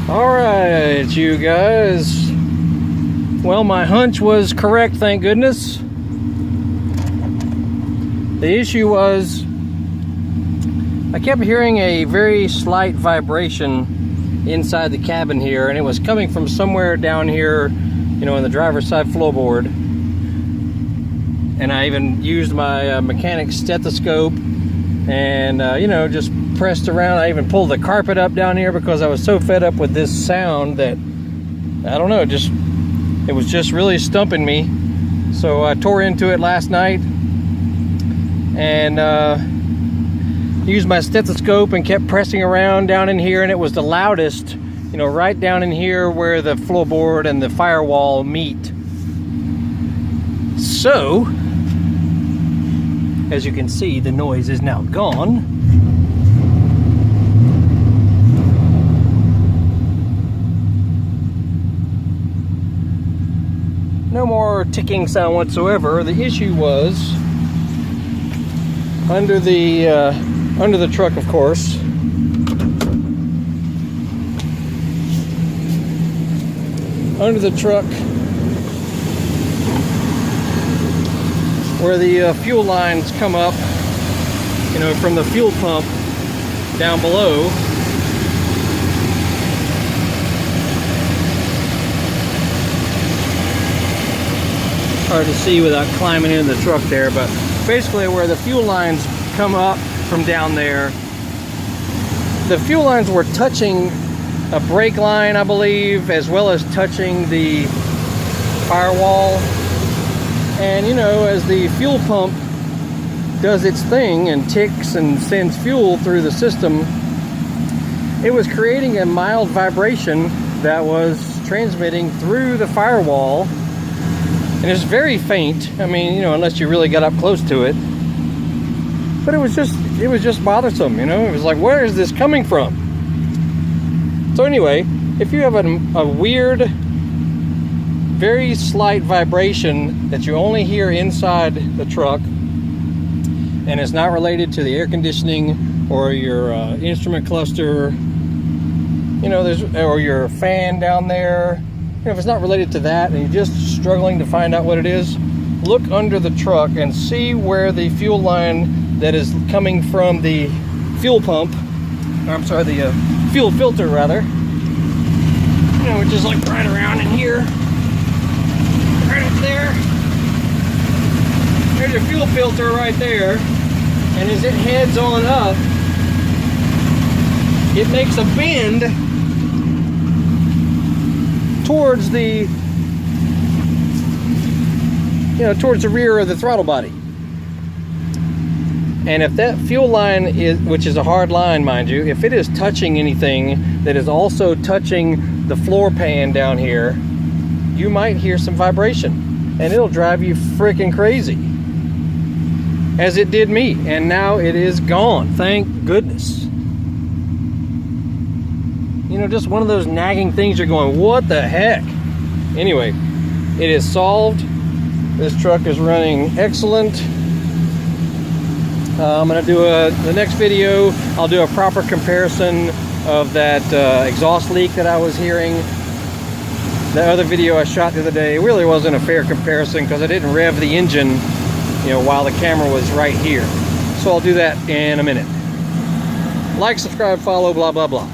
Alright, you guys. Well, my hunch was correct, thank goodness. The issue was I kept hearing a very slight vibration inside the cabin here, and it was coming from somewhere down here, you know, in the driver's side floorboard. And I even used my mechanic's stethoscope and, you know, just pressed around. I even pulled the carpet up down here because I was so fed up with this sound that, I don't know, it was just really stumping me. So I tore into it last night and used my stethoscope and kept pressing around down in here, and it was the loudest, you know, right down in here where the floorboard and the firewall meet. So, as you can see, the noise is now gone. No more ticking sound whatsoever. The issue was under the truck, of course. Under the truck, where the fuel lines come up, you know, from the fuel pump down below. Hard to see without climbing into the truck there, but basically where the fuel lines come up from down there, the fuel lines were touching a brake line, I believe, as well as touching the firewall. And you know, as the fuel pump does its thing and ticks and sends fuel through the system, it was creating a mild vibration that was transmitting through the firewall. And it's very faint. I mean, you know, unless you really got up close to it. But it was just bothersome, you know. It was like, where is this coming from? So anyway, if you have a weird, very slight vibration that you only hear inside the truck, and it's not related to the air conditioning or your instrument cluster, you know, or your fan down there. You know, if it's not related to that and you're just struggling to find out what it is, look under the truck and see where the fuel line that is coming from the fuel pump, or I'm sorry, the fuel filter rather, you know, which is like right around in here, right up there. There's your fuel filter right there, and as it heads on up, it makes a bend towards the, you know, towards the rear of the throttle body. And if that fuel line is, which is a hard line, mind you, if it is touching anything that is also touching the floor pan down here, you might hear some vibration, and it'll drive you freaking crazy, as it did me. And now it is gone, thank goodness. You know, just one of those nagging things you're going, what the heck? Anyway, it is solved. This truck is running excellent. I'm going to do the next video, I'll do a proper comparison of that exhaust leak that I was hearing. The other video I shot the other day really wasn't a fair comparison because I didn't rev the engine, you know, while the camera was right here. So I'll do that in a minute. Like, subscribe, follow, blah, blah, blah.